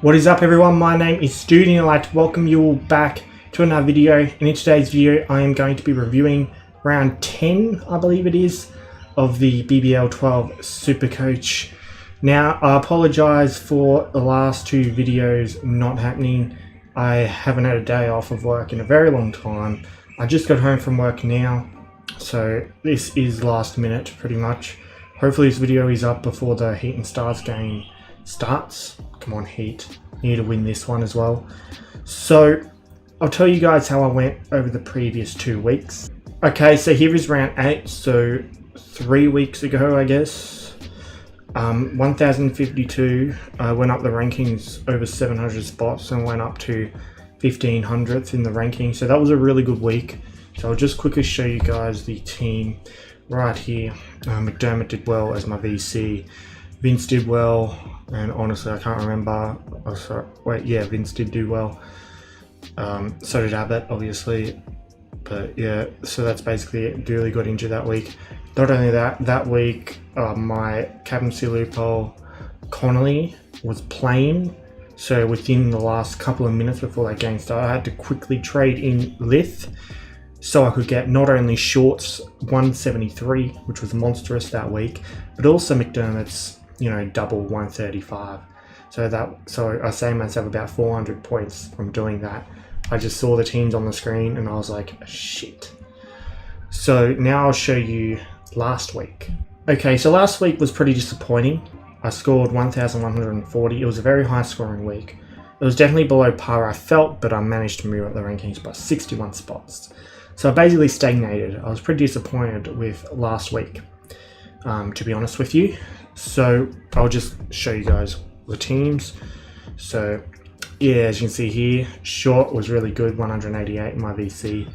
What is up everyone, my name is Stoody and I'd like to welcome you all back to another video. And in today's video I am going to be reviewing round 10, I believe it is, of the BBL12 Supercoach. Now I apologise for the last two videos not happening. I haven't had a day off of work in a very long time. I just got home from work now, so this is last minute pretty much. Hopefully this video is up before the Heat and Stars game starts. Come on Heat, you need to win this one as well. So I'll tell you guys how I went over the previous 2 weeks. Okay, so here is round 8, so 3 weeks ago I guess. 1052, I went up the rankings over 700 spots and went up to 1500th in the ranking, so that was a really good week. So I'll just quickly show you guys the team right here. McDermott did well as my VC, Vince did well, and honestly I can't remember. Oh, sorry. Wait, yeah, Vince did do well. So did Abbott, obviously. But yeah, so that's basically it. Dooley got injured that week. Not only that, that week my captaincy loophole, Connolly, was playing. So within the last couple of minutes before that game started, I had to quickly trade in Lith so I could get not only Short's 173, which was monstrous that week, but also McDermott's, you know, double 135. So I saved myself about 400 points from doing that. I just saw the teams on the screen and I was like, shit. So now I'll show you last week. Okay, so last week was pretty disappointing. I scored 1140. It was a very high scoring week. It was definitely below par I felt, but I managed to move up the rankings by 61 spots. So I basically stagnated. I was pretty disappointed with last week, to be honest with you. So I'll just show you guys the teams. So yeah, as you can see here, Short was really good, 188 in my VC.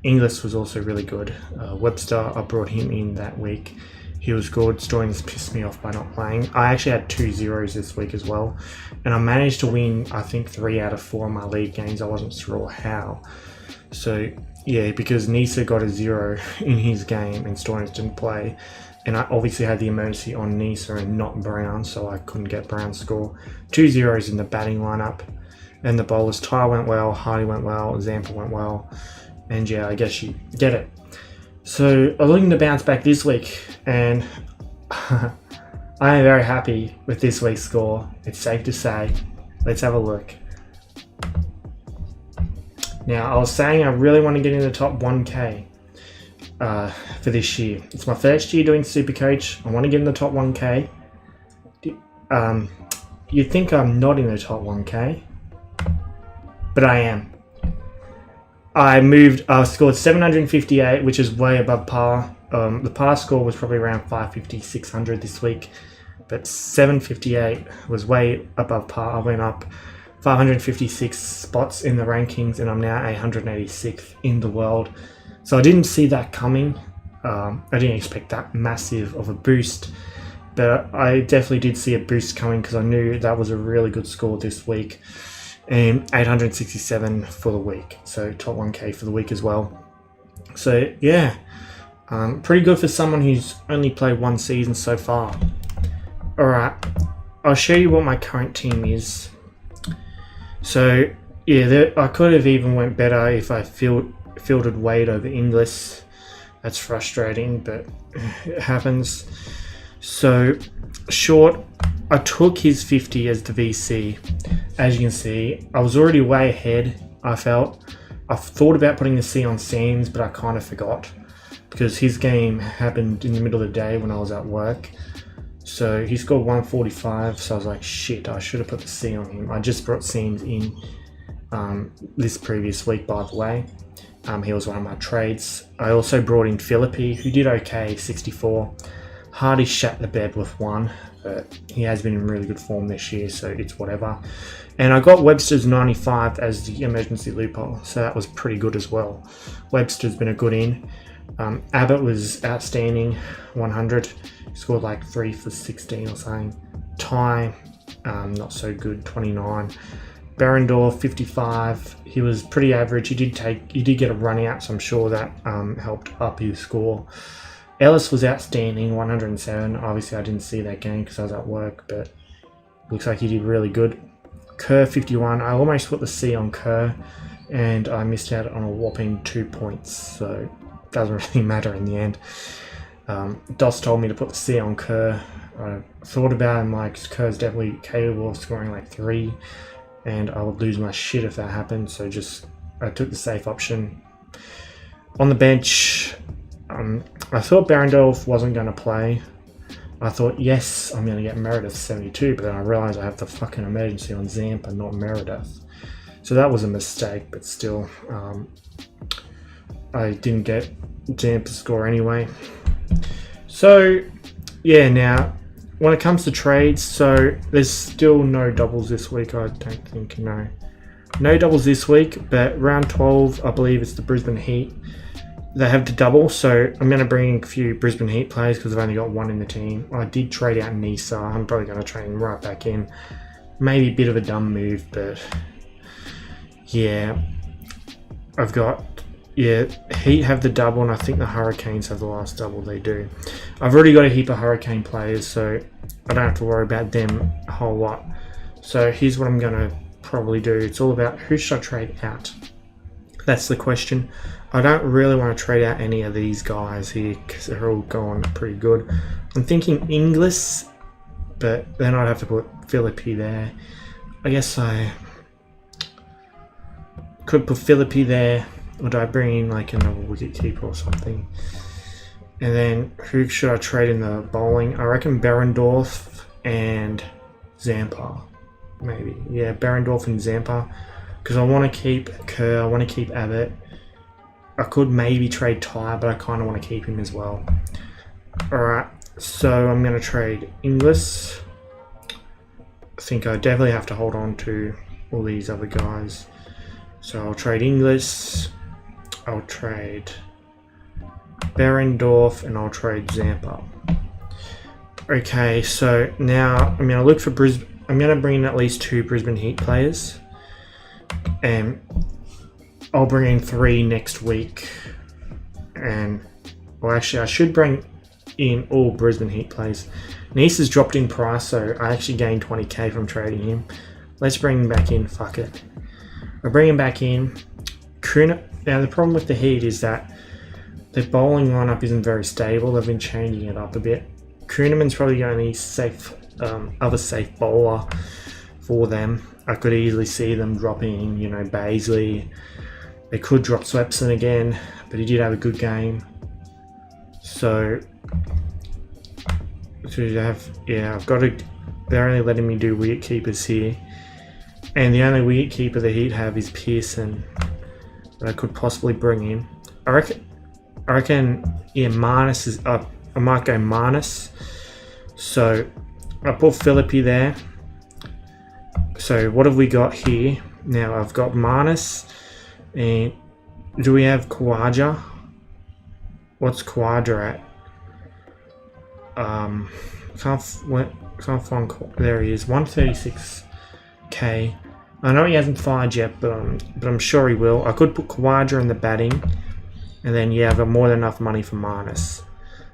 Inglis was also really good. Webster, I brought him in that week. He was good. Stoynes pissed me off by not playing. I actually had 2 zeros this week as well. And I managed to win, I think, 3 out of 4 of my league games. I wasn't sure how. So yeah, because Nisa got a 0 in his game and Stoynes didn't play. And I obviously had the emergency on Nisa and not Brown, so I couldn't get Brown's score. 2 zeros in the batting lineup. And the bowlers, Ty went well, Hardy went well, Zampa went well. And yeah, I guess you get it. So I'm looking to bounce back this week, and I am very happy with this week's score. It's safe to say. Let's have a look. Now, I was saying I really want to get in the top 1K for this year. It's my first year doing Supercoach. I want to get in the top 1K. You'd think I'm not in the top 1K, but I am. I scored 758, which is way above par. The par score was probably around 550, 600 this week, but 758 was way above par. I went up 556 spots in the rankings and I'm now 886th in the world. So I didn't see that coming. I didn't expect that massive of a boost, but I definitely did see a boost coming because I knew that was a really good score this week. And 867 for the week, so top 1K for the week as well. So yeah, pretty good for someone who's only played 1 season so far. Alright, I'll show you what my current team is. So yeah, I could have even went better if I fielded Wade over Inglis. That's frustrating, but it happens. So Short, I took his 50 as the VC. As you can see, I was already way ahead, I felt. I thought about putting the C on Sands, but I kind of forgot because his game happened in the middle of the day when I was at work. So he scored 145, so I was like, shit, I should have put the C on him. I just brought Sands in this previous week, by the way. He was one of my trades. I also brought in Philippi, who did okay, 64. Hardy shat the bed with 1, but he has been in really good form this year, so it's whatever. And I got Webster's 95 as the emergency loophole, so that was pretty good as well. Webster's been a good in. Abbott was outstanding, 100. Scored like 3 for 16 or something. Ty, not so good, 29. Berendorf, 55. He was pretty average. He did get a run out, so I'm sure that helped up his score. Ellis was outstanding, 107. Obviously, I didn't see that game because I was at work, but looks like he did really good. Kerr 51. I almost put the C on Kerr, and I missed out on a whopping 2 points, so it doesn't really matter in the end. Dos told me to put the C on Kerr. I thought about it, and like, Kerr's definitely capable of scoring like 3, and I would lose my shit if that happened, so I took the safe option. On the bench, I thought Barendorf wasn't going to play. I thought, yes, I'm going to get Meredith 72, but then I realised I have the fucking emergency on Zampa, not Meredith. So that was a mistake, but still, I didn't get Zampa's score anyway. So, yeah, now, when it comes to trades, so there's still no doubles this week, I don't think, no. No doubles this week, but round 12, I believe it's the Brisbane Heat. They have the double, so I'm going to bring in a few Brisbane Heat players because I've only got one in the team. I did trade out Nisa. I'm probably going to trade him right back in. Maybe a bit of a dumb move, but yeah. I've got, yeah, Heat have the double, and I think the Hurricanes have the last double. They do. I've already got a heap of Hurricane players, so I don't have to worry about them a whole lot. So here's what I'm going to probably do. It's all about who should I trade out? That's the question. I don't really want to trade out any of these guys here because they're all going pretty good. I'm thinking Inglis, but then I'd have to put Philippi there. I guess I could put Philippi there, or do I bring in like another wicketkeeper or something? And then who should I trade in the bowling? I reckon Barendorf and Zampa, maybe. Yeah, Barendorf and Zampa, because I want to keep Kerr, I want to keep Abbott. I could maybe trade Ty, but I kind of want to keep him as well. Alright, so I'm going to trade Inglis. I think I definitely have to hold on to all these other guys. So I'll trade Inglis, I'll trade Barendorf, and I'll trade Zampa. Okay, so now I'm going to look for Brisbane. I'm going to bring in at least 2 Brisbane Heat players. And I'll bring in 3 next week, and well, actually I should bring in all Brisbane Heat players. Nice has dropped in price, so I actually gained 20k from trading him. Let's bring him back in, fuck it. I'll bring him back in. Now the problem with the Heat is that the bowling lineup isn't very stable. They've been changing it up a bit. Kuhneman's probably the only safe, other safe bowler for them. I could easily see them dropping, you know, Baisley. They could drop Swepson again, but he did have a good game. So yeah, I've got to. They're only letting me do wicket keepers here, and the only wicket keeper the Heat have is Pearson that I could possibly bring in. I reckon, yeah, Marnus is up. I might go Marnus. So I put Philippi there. So what have we got here? Now I've got Marnus. And do we have Khawaja? What's Khawaja at? Can't find. There he is, 136k. I know he hasn't fired yet, but I'm sure he will. I could put Khawaja in the batting, and then yeah, I've got more than enough money for Marnus.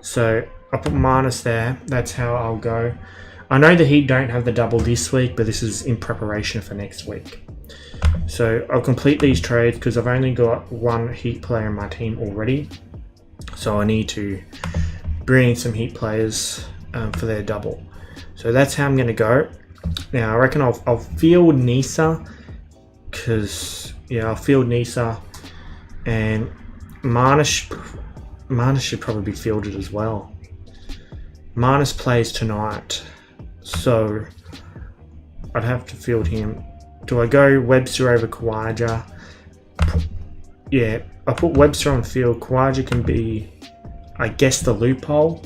So I'll put Marnus there. That's how I'll go. I know the Heat don't have the double this week, but this is in preparation for next week. So I'll complete these trades because I've only got 1 Heat player in my team already. So I need to bring in some Heat players for their double. So that's how I'm going to go. Now I reckon I'll field Nisa, because yeah, I'll field Nisa, and Marnus should probably be fielded as well. Marnus plays tonight, so I'd have to field him. Do I go Webster over Khawaja? Yeah, I put Webster on field. Khawaja can be, I guess, the loophole.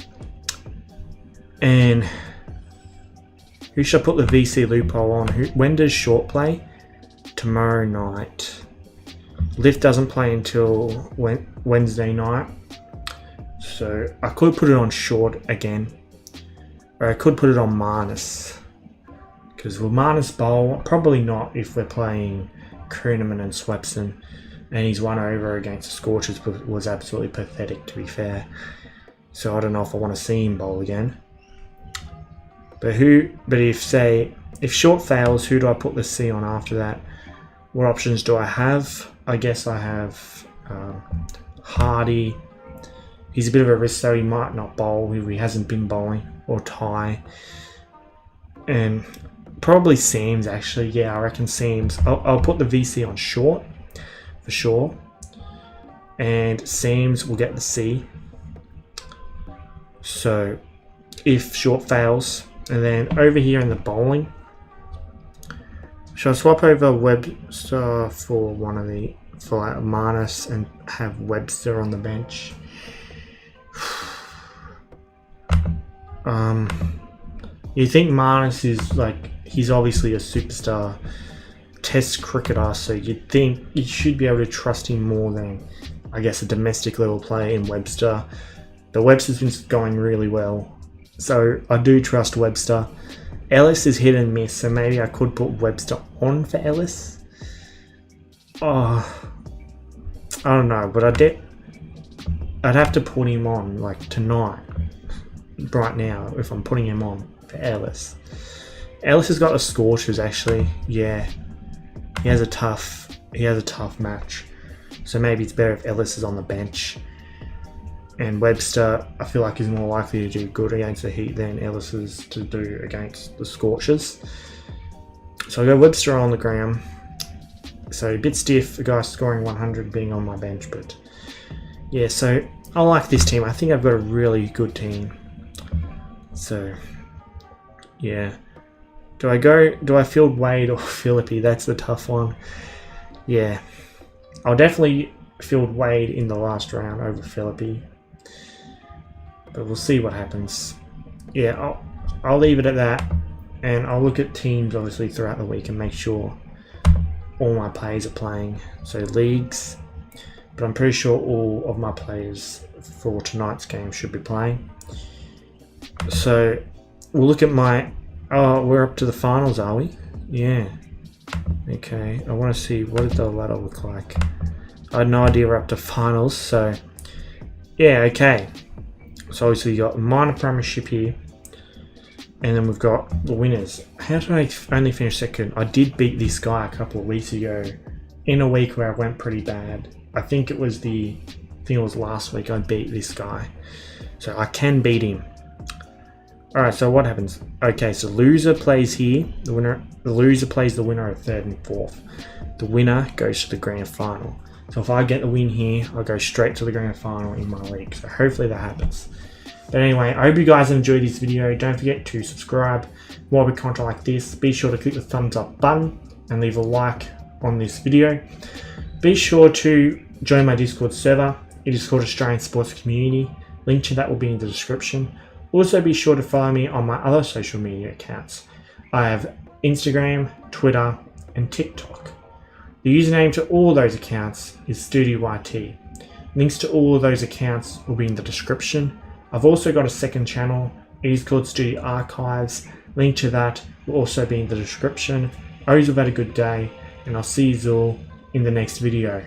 And who should I put the VC loophole on? When does Short play? Tomorrow night. Lift doesn't play until Wednesday night. So I could put it on Short again. Or I could put it on Marnus. Because will Marnus bowl? Probably not if we're playing Kuhneman and Swepson. And his 1 over against the Scorchers was absolutely pathetic, to be fair. So I don't know if I want to see him bowl again. But if, say, if short fails, who do I put the C on after that? What options do I have? I guess I have Hardy. He's a bit of a risk, so he might not bowl if he hasn't been bowling, or Ty. And probably Sam's actually. Yeah, I reckon Sam's. I'll put the VC on short for sure. And Sam's will get the C. So if short fails, and then over here in the bowling, shall I swap over Webster for one of the Marnus and have Webster on the bench? You think Marnus is like, he's obviously a superstar test cricketer, so you'd think you should be able to trust him more than, I guess, a domestic level player in Webster. But Webster's been going really well, so I do trust Webster. Ellis is hit and miss, so maybe I could put Webster on for Ellis. Oh, I don't know, but I'd have to put him on like tonight, right now, if I'm putting him on for Ellis. Ellis has got the scorchers actually. Yeah, he has a tough match, so maybe it's better if Ellis is on the bench. And Webster, I feel like, is more likely to do good against the Heat than Ellis is to do against the Scorchers. So I go Webster on the ground. So a bit stiff, a guy scoring 100 being on my bench, but yeah, so I like this team. I think I've got a really good team. So yeah. Do I field Wade or Phillippe? That's the tough one. Yeah. I'll definitely field Wade in the last round over Phillippe. But we'll see what happens. Yeah, I'll leave it at that, and I'll look at teams obviously throughout the week and make sure all my players are playing. So leagues, but I'm pretty sure all of my players for tonight's game should be playing. So we'll look at my. Oh, we're up to the finals, are we? Yeah. Okay. I want to see what did the ladder look like. I had no idea we're up to finals. So yeah. Okay. So obviously you got minor premiership here, and then we've got the winners. How did I only finish second? I did beat this guy a couple of weeks ago in a week where I went pretty bad. I think it was last week I beat this guy, so I can beat him. All right. So what happens? Okay. So loser plays here. The loser plays the winner at third and fourth. The winner goes to the grand final. So if I get the win here, I'll go straight to the grand final in my league. So hopefully that happens. But anyway, I hope you guys enjoyed this video. Don't forget to subscribe. More with content like this. Be sure to click the thumbs up button and leave a like on this video. Be sure to join my Discord server. It is called Australian Sports Community. Link to that will be in the description. Also be sure to follow me on my other social media accounts. I have Instagram, Twitter, and TikTok. The username to all those accounts is StoodyYT. Links to all of those accounts will be in the description. I've also got a second channel. It is called Stoody Archives. Link to that will also be in the description. I hope you've had a good day, and I'll see you all in the next video.